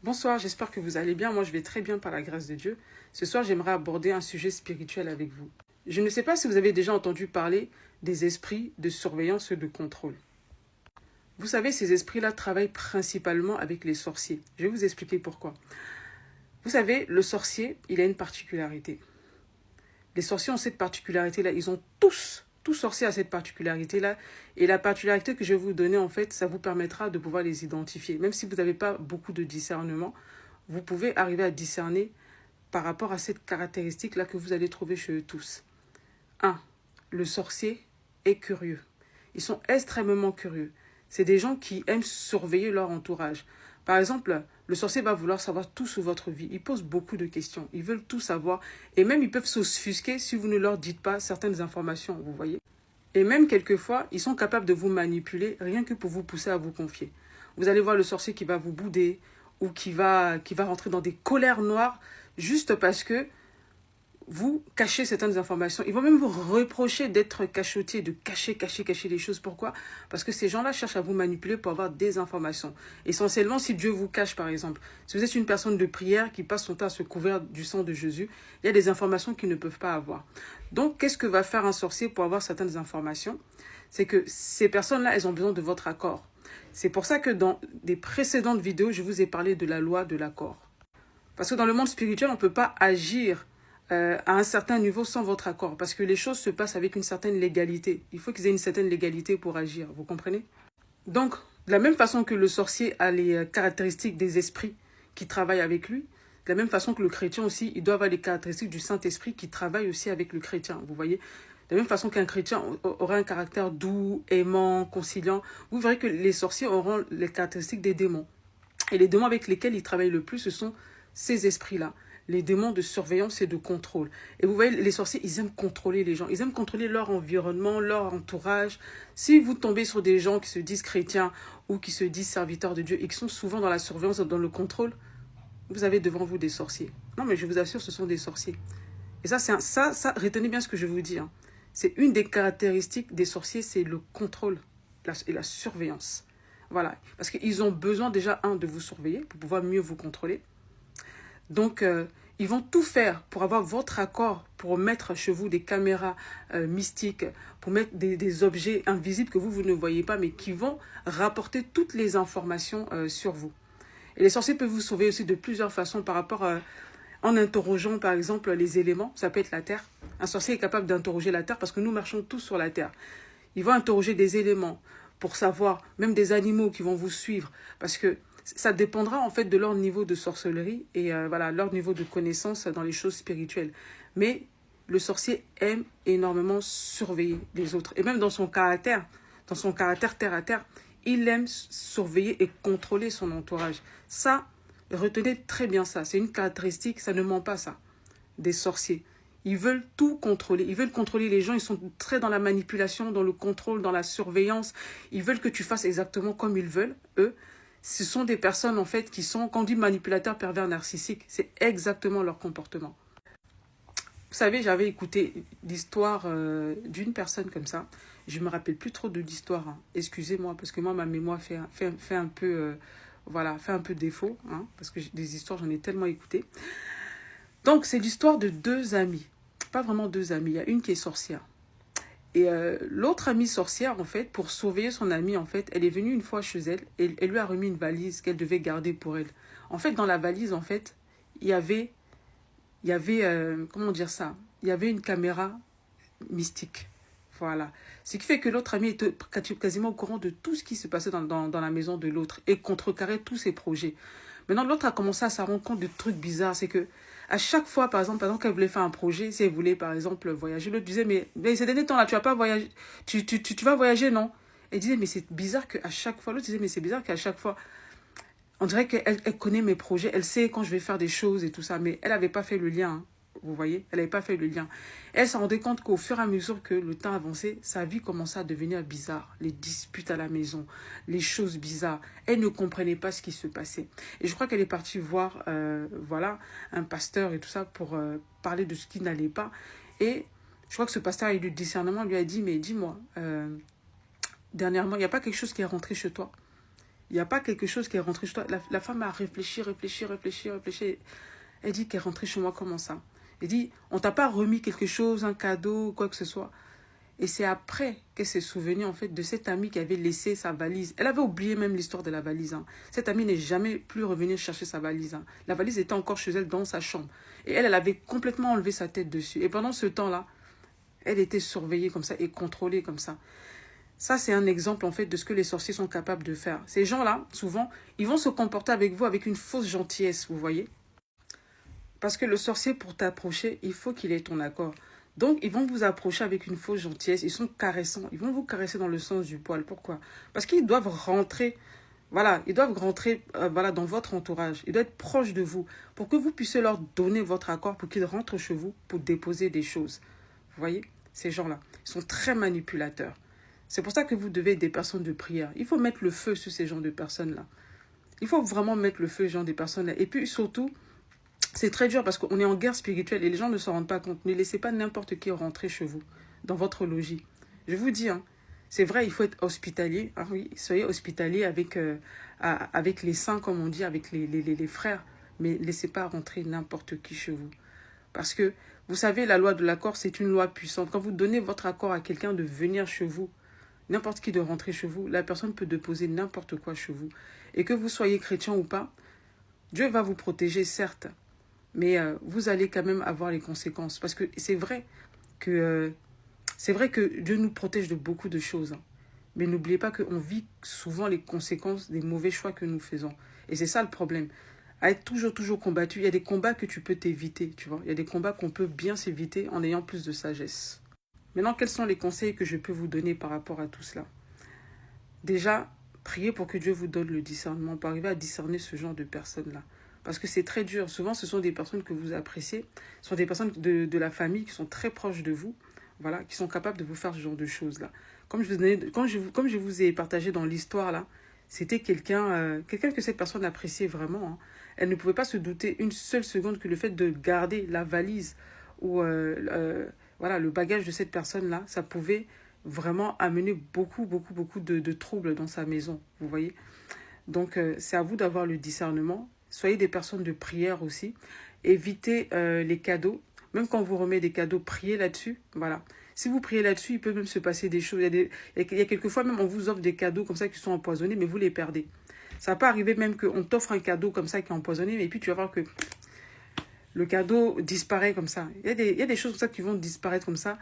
Bonsoir, j'espère que vous allez bien. Moi, je vais très bien par la grâce de Dieu. Ce soir, j'aimerais aborder un sujet spirituel avec vous. Je ne sais pas si vous avez déjà entendu parler des esprits de surveillance et de contrôle. Vous savez, ces esprits-là travaillent principalement avec les sorciers. Je vais vous expliquer pourquoi. Vous savez, le sorcier, il a une particularité. Les sorciers ont cette particularité-là. Ils ont tous sorciers à cette particularité-là. Et la particularité que je vais vous donner, en fait, ça vous permettra de pouvoir les identifier. Même si vous n'avez pas beaucoup de discernement, vous pouvez arriver à discerner par rapport à cette caractéristique-là que vous allez trouver chez eux tous. 1. Le sorcier est curieux. Ils sont extrêmement curieux. C'est des gens qui aiment surveiller leur entourage. Par exemple, le sorcier va vouloir savoir tout sur votre vie. Ils posent beaucoup de questions. Ils veulent tout savoir. Et même, ils peuvent s'offusquer si vous ne leur dites pas certaines informations, vous voyez. Et même, quelquefois, ils sont capables de vous manipuler rien que pour vous pousser à vous confier. Vous allez voir le sorcier qui va vous bouder ou qui va rentrer dans des colères noires juste parce que vous cachez certaines informations. Ils vont même vous reprocher d'être cachotier, de cacher les choses. Pourquoi? Parce que ces gens-là cherchent à vous manipuler pour avoir des informations. Essentiellement, si Dieu vous cache, par exemple, si vous êtes une personne de prière qui passe son temps à se couvrir du sang de Jésus, il y a des informations qu'ils ne peuvent pas avoir. Donc, qu'est-ce que va faire un sorcier pour avoir certaines informations? C'est que ces personnes-là, elles ont besoin de votre accord. C'est pour ça que dans des précédentes vidéos, je vous ai parlé de la loi de l'accord. Parce que dans le monde spirituel, on ne peut pas agir à un certain niveau sans votre accord. Parce que les choses se passent avec une certaine légalité. Il faut qu'ils aient une certaine légalité pour agir. Vous comprenez? Donc, de la même façon que le sorcier a les caractéristiques des esprits qui travaillent avec lui, de la même façon que le chrétien aussi, il doit avoir les caractéristiques du Saint-Esprit qui travaille aussi avec le chrétien. Vous voyez? De la même façon qu'un chrétien aura un caractère doux, aimant, conciliant, vous verrez que les sorciers auront les caractéristiques des démons. Et les démons avec lesquels ils travaillent le plus, ce sont ces esprits-là. Les démons de surveillance et de contrôle. Et vous voyez, les sorciers, ils aiment contrôler les gens. Ils aiment contrôler leur environnement, leur entourage. Si vous tombez sur des gens qui se disent chrétiens ou qui se disent serviteurs de Dieu et qui sont souvent dans la surveillance, dans le contrôle, vous avez devant vous des sorciers. Non, mais je vous assure, ce sont des sorciers. Et ça, retenez bien ce que je vous dis. Hein. C'est une des caractéristiques des sorciers, c'est le contrôle et la surveillance. Voilà. Parce qu'ils ont besoin déjà, de vous surveiller pour pouvoir mieux vous contrôler. Donc, ils vont tout faire pour avoir votre accord, pour mettre chez vous des caméras mystiques, pour mettre des objets invisibles que vous ne voyez pas, mais qui vont rapporter toutes les informations sur vous. Et les sorciers peuvent vous sauver aussi de plusieurs façons par rapport en interrogeant, par exemple, les éléments. Ça peut être la terre. Un sorcier est capable d'interroger la terre parce que nous marchons tous sur la terre. Ils vont interroger des éléments pour savoir, même des animaux qui vont vous suivre, parce que ça dépendra en fait de leur niveau de sorcellerie et voilà, leur niveau de connaissance dans les choses spirituelles. Mais le sorcier aime énormément surveiller les autres. Et même dans son caractère terre à terre, il aime surveiller et contrôler son entourage. Ça, retenez très bien ça. C'est une caractéristique, ça ne ment pas ça, des sorciers. Ils veulent tout contrôler. Ils veulent contrôler les gens. Ils sont très dans la manipulation, dans le contrôle, dans la surveillance. Ils veulent que tu fasses exactement comme ils veulent, eux. Ce sont des personnes, en fait, qui sont, quand on dit manipulateurs, pervers, narcissiques, c'est exactement leur comportement. Vous savez, j'avais écouté l'histoire d'une personne comme ça. Je ne me rappelle plus trop de l'histoire. Hein. Excusez-moi, parce que moi, ma mémoire fait un peu, voilà, fait un peu défaut. Hein, parce que des histoires, j'en ai tellement écouté. Donc, c'est l'histoire de deux amis. Pas vraiment deux amis. Il y a une qui est sorcière. Et l'autre amie sorcière, en fait, pour surveiller son amie, en fait, elle est venue une fois chez elle et elle lui a remis une valise qu'elle devait garder pour elle. En fait, dans la valise, en fait, il y avait comment dire ça? Il y avait une caméra mystique. Voilà. Ce qui fait que l'autre amie était quasiment au courant de tout ce qui se passait dans la maison de l'autre et contrecarrait tous ses projets. Maintenant, l'autre a commencé à se rendre compte de trucs bizarres. C'est que à chaque fois, par exemple, qu'elle voulait faire un projet, si elle voulait, par exemple, voyager, l'autre disait, mais ces derniers temps-là, tu vas pas voyager, tu vas voyager, non? Elle disait, mais c'est bizarre qu'à chaque fois, l'autre disait, mais c'est bizarre qu'à chaque fois, on dirait qu'elle connaît mes projets, elle sait quand je vais faire des choses et tout ça, mais elle n'avait pas fait le lien. Hein. Vous voyez, elle n'avait pas fait le lien. Elle s'en rendait compte qu'au fur et à mesure que le temps avançait, sa vie commençait à devenir bizarre. Les disputes à la maison, les choses bizarres. Elle ne comprenait pas ce qui se passait. Et je crois qu'elle est partie voir voilà, un pasteur et tout ça pour parler de ce qui n'allait pas. Et je crois que ce pasteur a eu du discernement, lui a dit, mais dis-moi, dernièrement, il n'y a pas quelque chose qui est rentré chez toi? Il n'y a pas quelque chose qui est rentré chez toi. La femme a réfléchi. Elle dit qu'elle est rentrée chez moi, comment ça? Elle dit, on t'a pas remis quelque chose, un cadeau, quoi que ce soit. Et c'est après qu'elle s'est souvenue, en fait, de cette amie qui avait laissé sa valise. Elle avait oublié même l'histoire de la valise. Hein. Cette amie n'est jamais plus revenue chercher sa valise. Hein. La valise était encore chez elle dans sa chambre. Et elle avait complètement enlevé sa tête dessus. Et pendant ce temps-là, elle était surveillée comme ça et contrôlée comme ça. Ça, c'est un exemple, en fait, de ce que les sorciers sont capables de faire. Ces gens-là, souvent, ils vont se comporter avec vous avec une fausse gentillesse, vous voyez. Parce que le sorcier, pour t'approcher, il faut qu'il ait ton accord. Donc, ils vont vous approcher avec une fausse gentillesse. Ils sont caressants. Ils vont vous caresser dans le sens du poil. Pourquoi? Parce qu'ils doivent rentrer, voilà, voilà, dans votre entourage. Ils doivent être proches de vous pour que vous puissiez leur donner votre accord pour qu'ils rentrent chez vous pour déposer des choses. Vous voyez, ces gens-là, ils sont très manipulateurs. C'est pour ça que vous devez être des personnes de prière. Il faut mettre le feu sur ces gens de personnes-là. Il faut vraiment mettre le feu sur ces gens de personnes-là. Et puis, surtout, c'est très dur parce qu'on est en guerre spirituelle et les gens ne s'en rendent pas compte. Ne laissez pas n'importe qui rentrer chez vous, dans votre logis. Je vous dis, hein, c'est vrai, il faut être hospitalier. Ah oui, soyez hospitalier avec les saints, comme on dit, avec les frères. Mais ne laissez pas rentrer n'importe qui chez vous. Parce que, vous savez, la loi de l'accord, c'est une loi puissante. Quand vous donnez votre accord à quelqu'un de venir chez vous, n'importe qui de rentrer chez vous, la personne peut déposer n'importe quoi chez vous. Et que vous soyez chrétien ou pas, Dieu va vous protéger, certes. Mais vous allez quand même avoir les conséquences. Parce que c'est vrai que Dieu nous protège de beaucoup de choses. Hein. Mais n'oubliez pas qu'on vit souvent les conséquences des mauvais choix que nous faisons. Et c'est ça le problème. À être toujours combattu, il y a des combats que tu peux t'éviter, tu vois. Il y a des combats qu'on peut bien s'éviter en ayant plus de sagesse. Maintenant, quels sont les conseils que je peux vous donner par rapport à tout cela? Déjà, priez pour que Dieu vous donne le discernement, pour arriver à discerner ce genre de personnes-là. Parce que c'est très dur. Souvent, ce sont des personnes que vous appréciez. Ce sont des personnes de la famille qui sont très proches de vous, voilà, qui sont capables de vous faire ce genre de choses-là. Comme je vous ai partagé dans l'histoire, là, c'était quelqu'un que cette personne appréciait vraiment. Hein. Elle ne pouvait pas se douter une seule seconde que le fait de garder la valise ou voilà, le bagage de cette personne-là, ça pouvait vraiment amener beaucoup de troubles dans sa maison, vous voyez. Donc, c'est à vous d'avoir le discernement. Soyez des personnes de prière aussi. Évitez les cadeaux. Même quand vous remettez des cadeaux, priez là-dessus. Voilà. Si vous priez là-dessus, il peut même se passer des choses. Il y a quelquefois même, on vous offre des cadeaux comme ça qui sont empoisonnés, mais vous les perdez. Ça peut arriver même qu'on t'offre un cadeau comme ça qui est empoisonné, mais puis tu vas voir que le cadeau disparaît comme ça. Il y a des choses comme ça qui vont disparaître comme ça.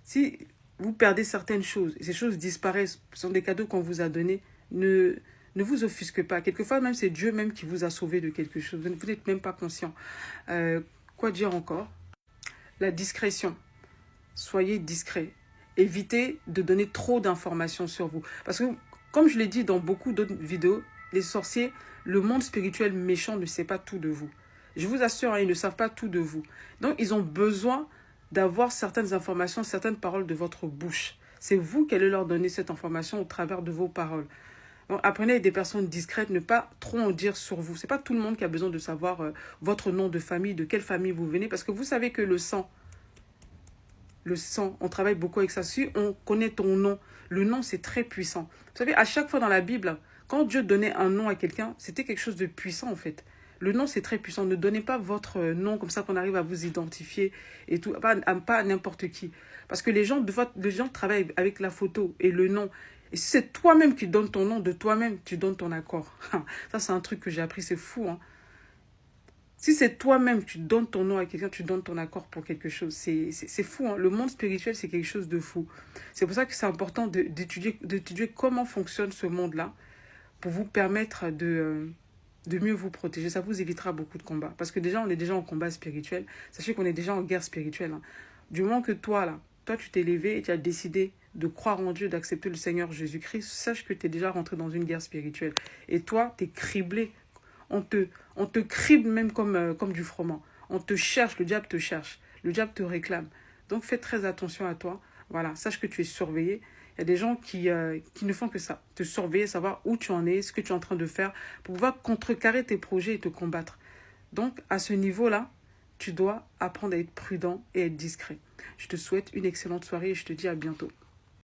Si vous perdez certaines choses, et ces choses disparaissent, ce sont des cadeaux qu'on vous a donnés, ne vous offusquez pas. Quelquefois, même, c'est Dieu même qui vous a sauvé de quelque chose. Vous n'êtes même pas conscient. Quoi dire encore? La discrétion. Soyez discret. Évitez de donner trop d'informations sur vous. Parce que, comme je l'ai dit dans beaucoup d'autres vidéos, les sorciers, le monde spirituel méchant ne sait pas tout de vous. Je vous assure, hein, ils ne savent pas tout de vous. Donc, ils ont besoin d'avoir certaines informations, certaines paroles de votre bouche. C'est vous qui allez leur donner cette information au travers de vos paroles. Donc, apprenez avec des personnes discrètes, ne pas trop en dire sur vous. Ce n'est pas tout le monde qui a besoin de savoir votre nom de famille, de quelle famille vous venez, parce que vous savez que le sang, on travaille beaucoup avec ça. Si on connaît ton nom, le nom, c'est très puissant. Vous savez, à chaque fois dans la Bible, quand Dieu donnait un nom à quelqu'un, c'était quelque chose de puissant, en fait. Le nom, c'est très puissant. Ne donnez pas votre nom comme ça qu'on arrive à vous identifier et tout. Pas à n'importe qui. Parce que les gens travaillent avec la photo et le nom. Et si c'est toi-même qui donnes ton nom, de toi-même, tu donnes ton accord. Ça, c'est un truc que j'ai appris. C'est fou, hein. Si c'est toi-même, tu donnes ton nom à quelqu'un, tu donnes ton accord pour quelque chose. C'est fou, hein. Le monde spirituel, c'est quelque chose de fou. C'est pour ça que c'est important d'étudier comment fonctionne ce monde-là pour vous permettre de mieux vous protéger. Ça vous évitera beaucoup de combats. Parce que déjà, on est déjà en combat spirituel. Sachez qu'on est déjà en guerre spirituelle. Hein. Du moment que toi, tu t'es levé et tu as décidé de croire en Dieu, d'accepter le Seigneur Jésus-Christ, sache que tu es déjà rentré dans une guerre spirituelle. Et toi, tu es criblé. On te crible même comme du froment. On te cherche, le diable te cherche. Le diable te réclame. Donc, fais très attention à toi. Voilà, sache que tu es surveillé. Il y a des gens qui ne font que ça. Te surveiller, savoir où tu en es, ce que tu es en train de faire, pour pouvoir contrecarrer tes projets et te combattre. Donc, à ce niveau-là, tu dois apprendre à être prudent et être discret. Je te souhaite une excellente soirée et je te dis à bientôt.